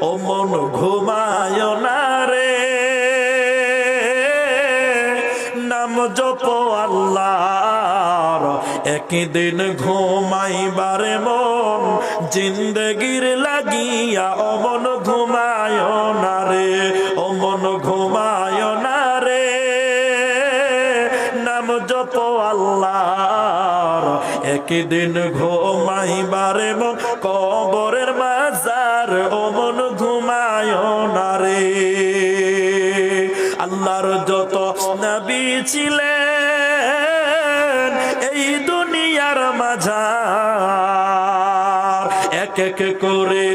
ও মন ঘুমায় না রে, নাম জপ আল্লাহর, একদিন ঘুমাইবারে মন জিন্দগির লাগিয়া। ও মন ঘুমায় না রে, ও মন ঘুমায় না রে, নাম জপ আল্লাহর, একদিন ঘুমাইবারে মন কবরের মাজার। ও মন ঘুমায় না রে। আল্লাহর যত নবী ছিলেন এই দুনিয়ার মাঝার, এক এক করে